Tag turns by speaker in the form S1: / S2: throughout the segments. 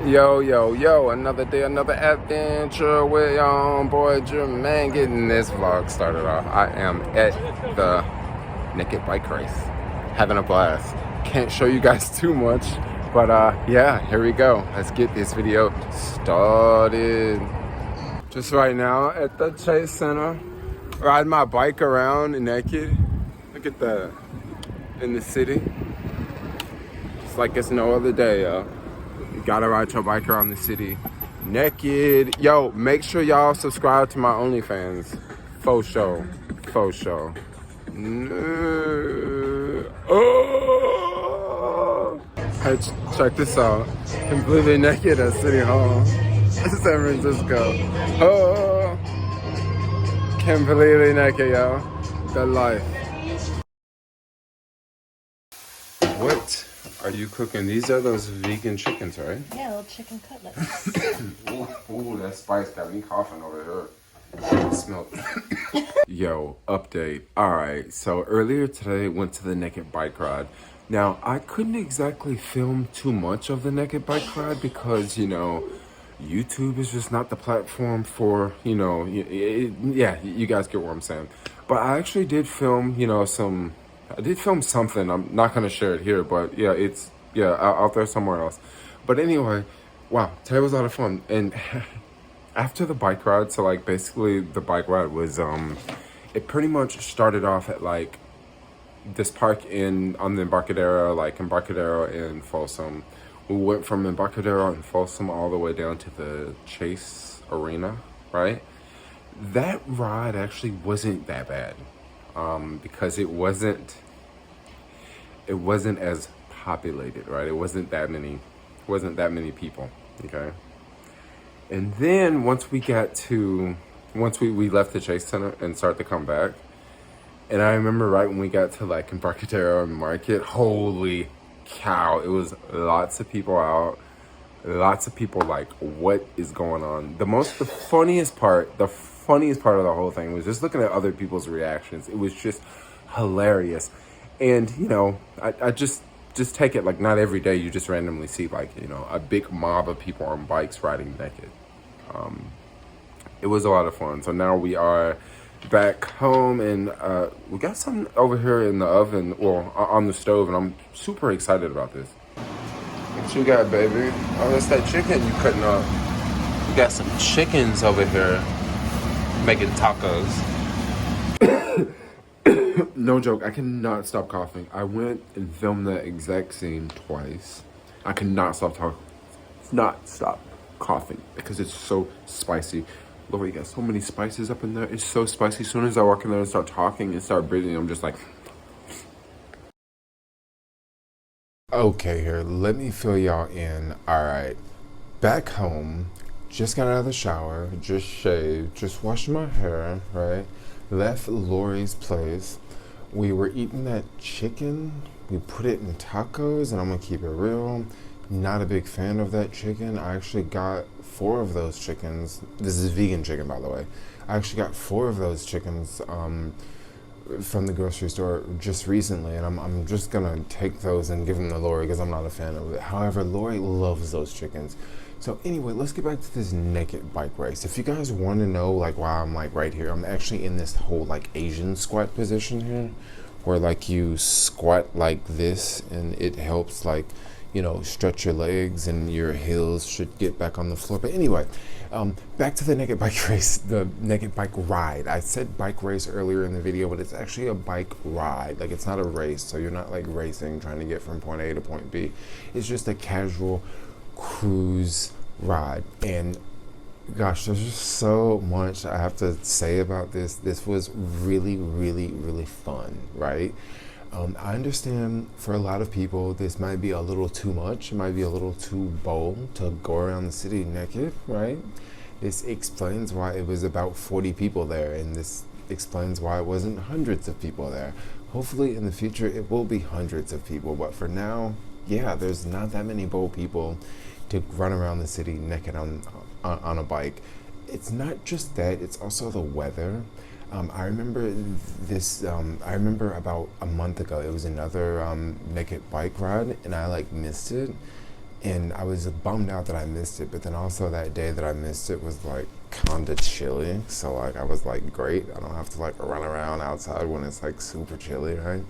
S1: Yo, yo, yo, another day, another adventure with your own boy Jermaine, getting this vlog started off. I am at the naked bike race, having a blast. Can't show you guys too much, but yeah, here we go. Let's get this video started. Just right now at the Chase Center, riding my bike around naked. Look at that, in the city. It's like it's no other day, yo. You gotta ride your bike around the city naked. Yo, make sure y'all subscribe to my OnlyFans. Faux show. Faux show. Oh. Hey, check this out. Completely naked at City Hall. San Francisco. Oh. Completely naked, yo. The life. What are you cooking? These are those vegan chickens, right?
S2: Yeah, little chicken cutlets.
S1: Ooh, that spice got me coughing over here. Smell. Yo, update. All right, so earlier today, went to the naked bike ride. Now, I couldn't exactly film too much of the naked bike ride because, YouTube is just not the platform for, yeah, you guys get what I'm saying. But I actually did film, I did film something. I'm not going to share it here, but yeah, it's, out there somewhere else. But anyway, wow, today was a lot of fun. And after the bike ride, so like basically the bike ride was, it pretty much started off at like this park on the Embarcadero, like Embarcadero and Folsom. We went from Embarcadero and Folsom all the way down to the Chase Arena, right? That ride actually wasn't that bad. Because it wasn't as populated, right? It wasn't that many people, okay? And then once we left the Chase Center and started to come back, and I remember right when we got to like Embarcadero Market, holy cow, it was lots of people out, lots of people like, what is going on? The funniest part of the whole thing was just looking at other people's reactions. It was just hilarious. And, I just take it like not every day you just randomly see like, a big mob of people on bikes riding naked. It was a lot of fun. So now we are back home and we got something over here in the oven, or on the stove, and I'm super excited about this. What you got, baby? Oh, that's that chicken you cutting up. We got some chickens over here making tacos. No joke, I cannot stop coughing. I went and filmed that exact scene twice. I cannot stop coughing because it's so spicy. Lord, you got so many spices up in there. It's so spicy. As soon as I walk in there and start talking and start breathing, I'm just like... Okay, here, let me fill y'all in. All right, back home, just got out of the shower, just shaved, just washed my hair, right? Left Lori's place. We were eating that chicken. We put it in tacos, and I'm gonna keep it real. Not a big fan of that chicken. I actually got 4 of those chickens. This is vegan chicken, by the way. I actually got 4 of those chickens from the grocery store just recently, and I'm just gonna take those and give them to Lori because I'm not a fan of it. However, Lori loves those chickens. So anyway, let's get back to this naked bike race. If you guys want to know like why I'm like right here, I'm actually in this whole like Asian squat position here, where like you squat like this and it helps like, stretch your legs and your heels should get back on the floor. But anyway, back to the naked bike race, the naked bike ride. I said bike race earlier in the video, but it's actually a bike ride. Like, it's not a race, so you're not like racing, trying to get from point A to point B. It's just a casual cruise ride. And gosh, there's just so much I have to say about this. This was really, really, really fun, right? I understand for a lot of people this might be a little too much. It might be a little too bold to go around the city naked, right? This explains why it was about 40 people there, and this explains why it wasn't hundreds of people there. Hopefully in the future it will be hundreds of people, but for now, yeah, there's not that many bold people to run around the city naked on a bike. It's not just that, it's also the weather. I remember this, I remember about a month ago, it was another naked bike ride, and I like missed it And I was bummed out that I missed it, but then also that day that I missed it was like kinda chilly. So like I was like, great, I don't have to like run around outside when it's like super chilly, right?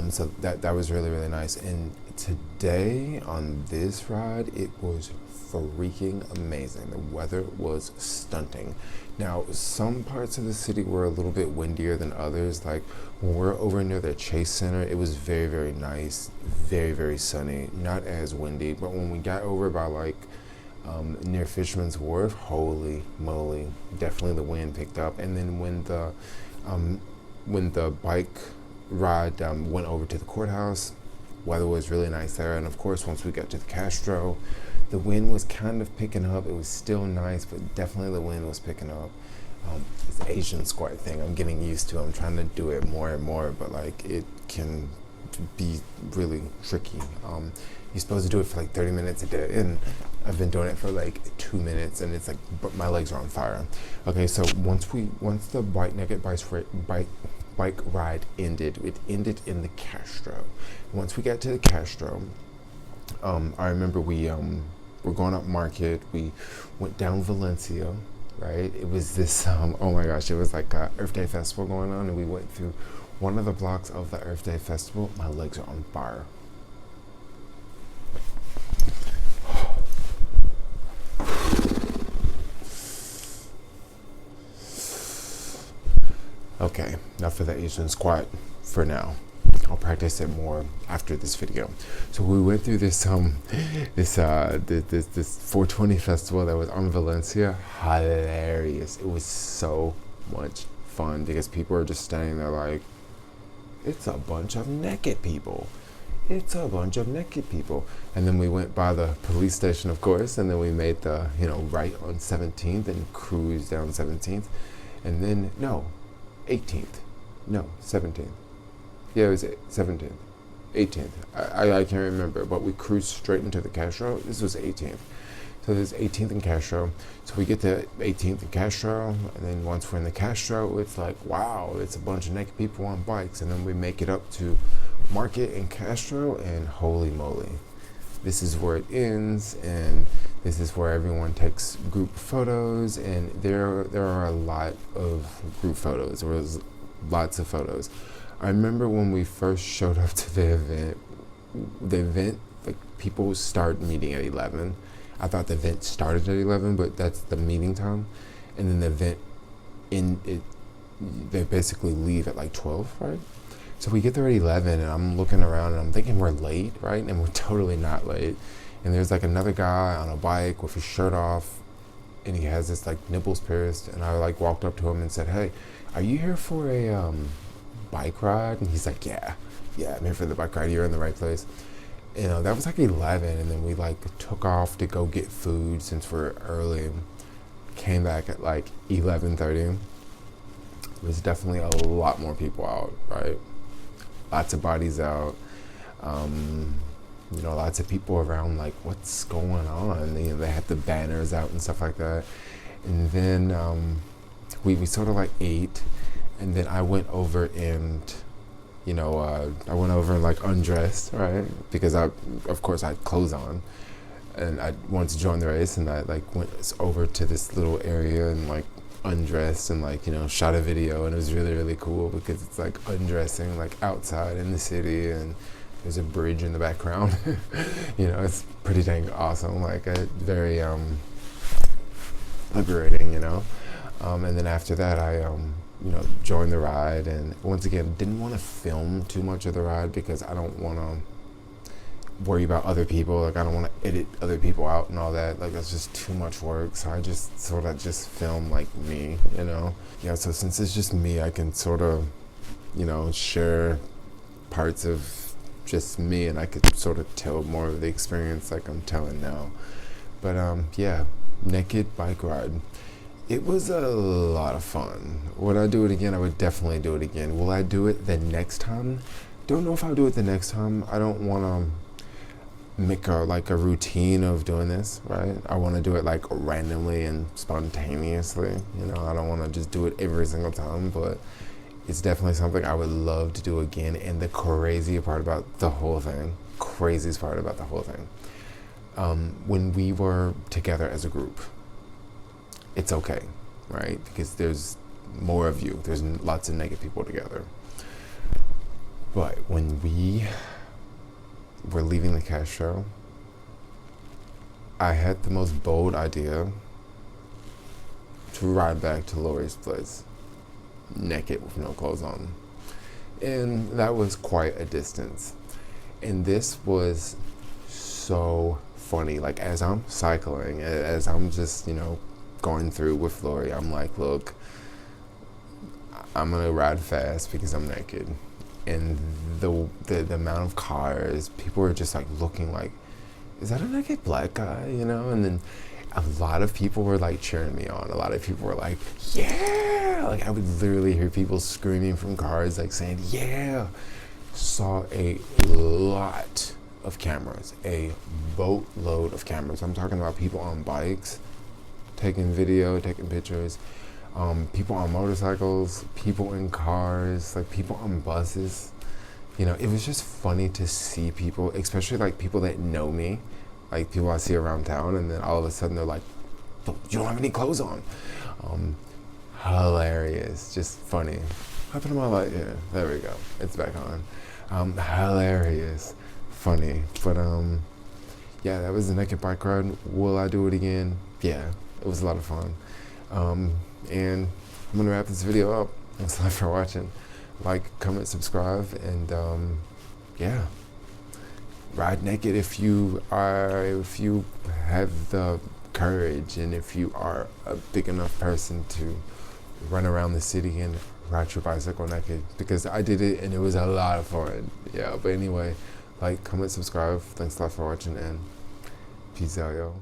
S1: So that was really, really nice. And today on this ride, it was freaking amazing. The weather was stunting. Now, some parts of the city were a little bit windier than others. Like when we're over near the Chase Center, it was very, very nice, very, very sunny, not as windy. But when we got over by like near Fisherman's Wharf, holy moly, definitely the wind picked up. And then when the bike ride went over to the courthouse, weather was really nice there. And of course, once we got to the Castro, the wind was kind of picking up. It was still nice, but definitely the wind was picking up. This Asian squat thing I'm getting used to. I'm trying to do it more and more, but like it can be really tricky. You're supposed to do it for like 30 minutes a day, and I've been doing it for like 2 minutes, and it's like my legs are on fire. Okay, so once the naked bike ride ended, it ended in the Castro. Once we got to the Castro, I remember we were going up Market. We went down Valencia, right? It was this, oh my gosh, it was like a Earth Day Festival going on, and we went through one of the blocks of the Earth Day Festival. My legs are on fire. Okay, enough for the Asian squat for now. I'll practice it more after this video. So we went through this 420 festival that was on Valencia. Hilarious. It was so much fun because people were just standing there like, it's a bunch of naked people. It's a bunch of naked people. And then we went by the police station, of course, and then we made the, right on 17th and cruised down 17th. And then, 18th. No, 17th. Yeah, it was 17th. 18th. I can't remember, but we cruised straight into the Castro. This was 18th. So there's 18th and Castro. So we get to 18th and Castro, and then once we're in the Castro, it's like, wow, it's a bunch of naked people on bikes. And then we make it up to Market and Castro, and holy moly. This is where it ends, and this is where everyone takes group photos, and there are a lot of group photos. There was lots of photos. I remember when we first showed up to the event, like people start meeting at 11. I thought the event started at 11, but that's the meeting time. And then the event, they basically leave at like 12, right? So we get there at 11, and I'm looking around, and I'm thinking we're late, right? And we're totally not late. And there's like another guy on a bike with his shirt off, and he has this like nipples pierced. And I like walked up to him and said, "Hey, are you here for a bike ride?" And he's like, yeah, I'm here for the bike ride. You're in the right place. That was like 11, and then we like took off to go get food since we're early. Came back at like 11:30. There's definitely a lot more people out, right? Lots of bodies out. Lots of people around like, what's going on? They had the banners out and stuff like that. And then we sort of like ate, and then I went over and like undressed, right? Because of course I had clothes on, and I wanted to join the race, and I like went over to this little area and like undressed and like shot a video, and it was really, really cool because it's like undressing like outside in the city, and there's a bridge in the background. It's pretty dang awesome, like very liberating, and then after that I joined the ride, and once again didn't want to film too much of the ride because I don't want to worry about other people. Like I don't want to edit other people out and all that. Like that's just too much work. So I just sort of just film like me, so since it's just me, I can sort of share parts of just me, and I could sort of tell more of the experience like I'm telling now. But naked bike ride. It was a lot of fun. Would I do it again? I would definitely do it again. Will I do it the next time? Don't know if I'll do it the next time. I don't want to make a routine of doing this, right? I want to do it like randomly and spontaneously. I don't want to just do it every single time, but it's definitely something I would love to do again. And the craziest part about the whole thing, when we were together as a group, it's okay, right? Because there's more of you. There's lots of naked people together. But when we were leaving the cash show, I had the most bold idea to ride back to Lori's place, naked with no clothes on. And that was quite a distance. And this was so funny. Like, as I'm cycling, as I'm just, going through with Lori, I'm like, look, I'm gonna ride fast because I'm naked. And the amount of cars, people were just like looking like, is that a naked black guy, And then a lot of people were like cheering me on. A lot of people were like, yeah! Like, I would literally hear people screaming from cars, like saying, yeah! Saw a lot of cameras, a boatload of cameras. I'm talking about people on bikes, taking video, taking pictures, people on motorcycles, people in cars, like people on buses. It was just funny to see people, especially like people that know me, like people I see around town, and then all of a sudden they're like, "You don't have any clothes on." Hilarious, just funny. Happened to my light? Yeah, there we go. It's back on. Hilarious, funny, but yeah, that was the naked bike ride. Will I do it again? Yeah, it was a lot of fun. And I'm gonna wrap this video up. Thanks a lot for watching. Like, comment, subscribe, and yeah, ride naked if you have the courage, and if you are a big enough person to run around the city and ride your bicycle naked, because I did it and it was a lot of fun. Yeah, but anyway, like, comment, subscribe. Thanks a lot for watching, and peace out, yo.